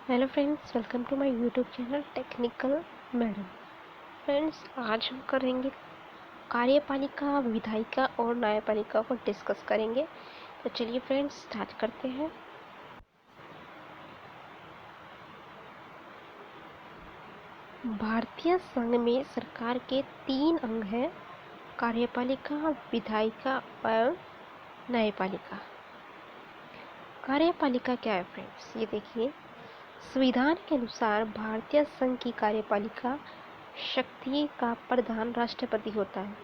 Hello friends, welcome to my YouTube channel technical madam. Friends, आज हम करेंगे कार्यपालिका, विधायिका और न्यायपालिका को डिस्कस करेंगे। तो चलिए फ्रेंड्स, स्टार्ट करते हैं। भारतीय संघ में सरकार के 3 अंग हैं: कार्यपालिका, विधायिका और न्यायपालिका। कार्यपालिका क्या है फ्रेंड्स, ये देखिए। संविधान के अनुसार भारतीय संघ की कार्यपालिका शक्ति का प्रधान राष्ट्रपति होता है।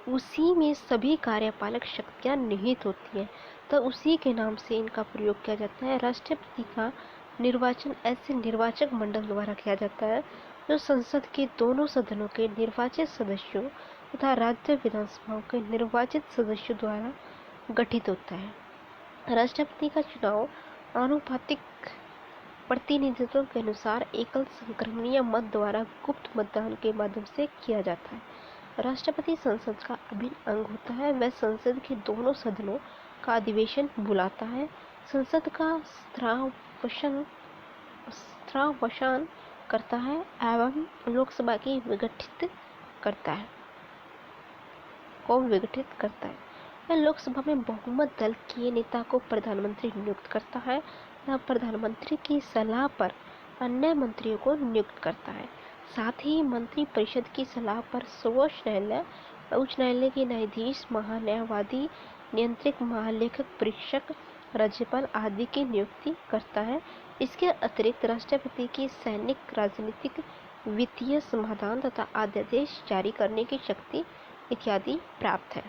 उसी में सभी कार्यपालक शक्तियां निहित होती हैं, तो उसी के नाम से इनका प्रयोग किया जाता है। राष्ट्रपति का निर्वाचन ऐसे निर्वाचक मंडल द्वारा किया जाता है जो संसद के दोनों सदनों के निर्वाचित सदस्यों तथा राज्य विधानसभाओं के निर्वाचित सदस्यों द्वारा गठित होता है। राष्ट्रपति का चुनाव आनुपातिक प्रतिनिधित्व के अनुसार एकल संक्रमणीय मत द्वारा गुप्त मतदान के माध्यम से किया जाता है। राष्ट्रपति संसद का अभिन्न अंग होता है। वह संसद के दोनों सदनों का अधिवेशन बुलाता है, संसद का स्त्रावसान करता है एवं लोकसभा की विघटित करता है। वह लोकसभा में बहुमत दल के नेता को प्रधानमंत्री नियुक्त करता है तथा प्रधानमंत्री की सलाह पर अन्य मंत्रियों को नियुक्त करता है। साथ ही मंत्री परिषद की सलाह पर सर्वोच्च न्यायालय, उच्च न्यायालय के न्यायाधीश, महान्यायवादी, नियंत्रक, महालेखक परीक्षक, राज्यपाल आदि की नियुक्ति करता है। इसके अतिरिक्त राष्ट्रपति की सैनिक, राजनीतिक, वित्तीय समाधान तथा अध्यादेश जारी करने की शक्ति इत्यादि प्राप्त है।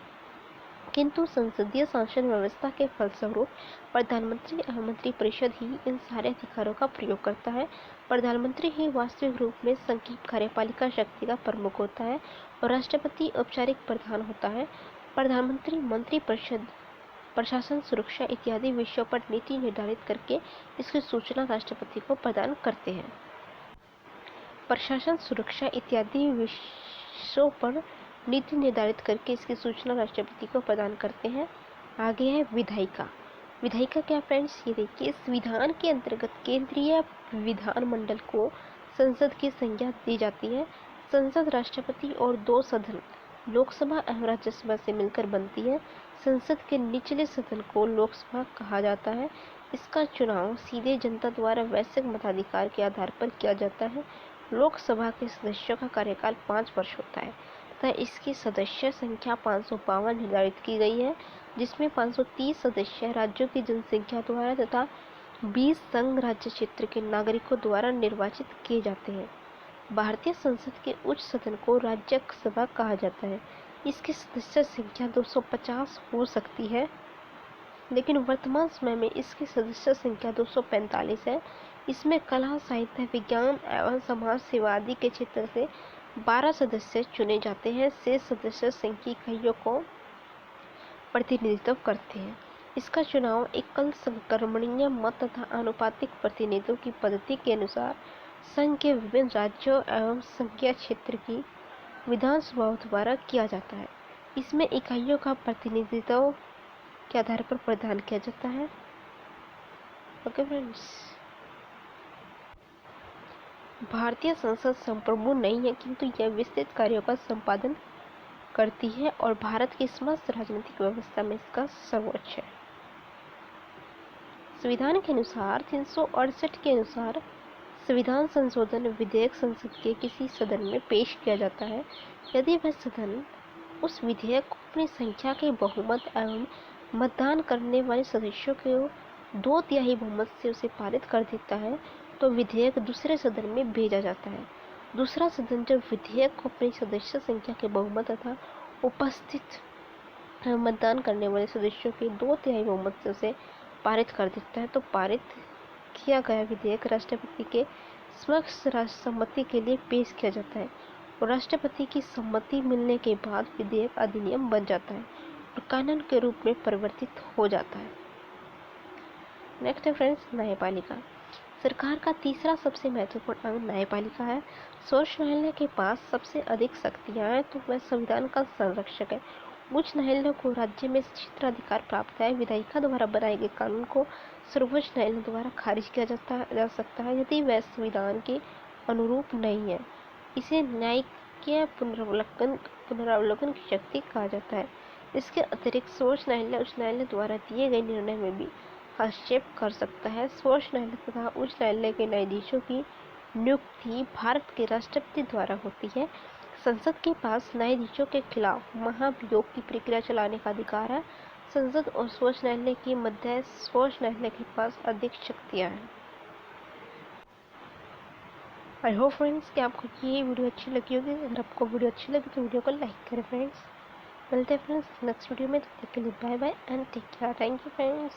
किंतु संसदीय शासन व्यवस्था के फलस्वरूप प्रधानमंत्री एवं मंत्रिपरिषद ही इन सारे अधिकारों का प्रयोग करता है। प्रधानमंत्री ही वास्तविक रूप में संघ की कार्यपालिका शक्ति का प्रमुख होता है और राष्ट्रपति औपचारिक प्रधान होता है। प्रधानमंत्री मंत्रिपरिषद प्रशासन, सुरक्षा इत्यादि विषयों पर नीति निर्धारित करके इसकी सूचना राष्ट्रपति को प्रदान करते हैं। प्रशासन, सुरक्षा इत्यादि विषयों पर नीति निर्धारित करके इसकी सूचना राष्ट्रपति को प्रदान करते हैं। आगे है विधायिका। विधायिका क्या फ्रेंड्स, ये देखिए। संविधान के अंतर्गत केंद्रीय विधानमंडल को संसद की संज्ञा दी जाती है। संसद राष्ट्रपति और 2 सदन लोकसभा एवं राज्यसभा से मिलकर बनती है। संसद के निचले सदन को लोकसभा कहा जाता है। इसका चुनाव सीधे जनता द्वारा वैश्विक मताधिकार के आधार पर किया जाता है। लोकसभा के सदस्यों का कार्यकाल 5 वर्ष होता है तथा इसकी सदस्य संख्या 552 निर्धारित की गई है, जिसमें 530 सदस्य राज्यों की जनसंख्या द्वारा तथा 20 संघ राज्य क्षेत्र के नागरिकों द्वारा निर्वाचित किए जाते हैं। भारतीय संसद के उच्च सदन को राज्यसभा कहा जाता है। इसकी सदस्य संख्या 250 हो सकती है, लेकिन वर्तमान समय में इसकी सदस्य संख्या 245 है। इसमें कला, साहित्य, विज्ञान एवं समाज सेवा आदि के क्षेत्र से 12 सदस्य चुने जाते हैं। शेष सदस्य संघ की इकाइयों को प्रतिनिधित्व करते हैं। इसका चुनाव एकल संक्रमणीय मत तथा आनुपातिक प्रतिनिधित्व की पद्धति के अनुसार संघ के विभिन्न राज्यों एवं संघीय क्षेत्र की विधानसभाओं द्वारा किया जाता है। इसमें इकाइयों का प्रतिनिधित्व के आधार पर प्रदान किया जाता है। ओके फ्रेंड्स, भारतीय संसद संप्रभु नहीं है, किंतु यह विस्तृत कार्यों का संपादन करती है और भारत की समस्त राजनीतिक व्यवस्था में इसका सर्वोच्च है। संविधान के अनुसार 368 के अनुसार संविधान संशोधन विधेयक संसद के किसी सदन में पेश किया जाता है। यदि वह सदन उस विधेयक को अपनी संख्या के बहुमत एवं मतदान करने वाले सदस्यों के 2/3 बहुमत से उसे पारित कर देता है, तो विधेयक दूसरे सदन में भेजा जाता है। दूसरा सदन जब विधेयक को अपनी सदस्य संख्या के बहुमत तथा उपस्थित मतदान करने वाले सदस्यों के 2/3 बहुमत से उसे पारित कर देता है, तो पारित किया गया विधेयक राष्ट्रपति के समक्ष राष्ट्रसम्मति के लिए पेश किया जाता है और राष्ट्रपति की सम्मति मिलने के बाद विधेयक अधिनियम बन जाता है और कानून के रूप में परिवर्तित हो जाता है। नेक्स्ट है फ्रेंड्स, न्यायपालिका। सरकार का तीसरा सबसे महत्वपूर्ण अंग न्यायपालिका है। सर्वोच्च न्यायालय के पास सबसे अधिक शक्तियां हैं, तो वह संविधान का संरक्षक है। उच्च न्यायालय को राज्य में क्षेत्राधिकार प्राप्त है। विधायिका द्वारा बनाए गए कानून को सर्वोच्च न्यायालय द्वारा खारिज किया जा सकता है यदि वह संविधान के अनुरूप नहीं है। इसे न्यायिक पुनरावलोकन की शक्ति कहा जाता है। इसके अतिरिक्त सर्वोच्च न्यायालय उच्च न्यायालय द्वारा दिए गए निर्णय में भी हस्तक्षेप कर सकता है। सर्वोच्च न्यायालय तथा उच्च न्यायालय के न्यायाधीशों की नियुक्ति भारत के राष्ट्रपति द्वारा होती है। संसद के पास न्यायाधीशों के खिलाफ महाभियोग की प्रक्रिया चलाने का अधिकार है। संसद और सर्वोच्च न्यायालय के मध्य सर्वोच्च न्यायालय के पास अधिक शक्तियां हैं। आई होप फ्रेंड्स कि आपको ये वीडियो अच्छी लगी होगी। अगर आपको वीडियो अच्छी लगी तो वीडियो को लाइक करें फ्रेंड्स। मिलते हैं फ्रेंड्स नेक्स्ट वीडियो में। तब तक के लिए bye bye and take care. Thank you friends.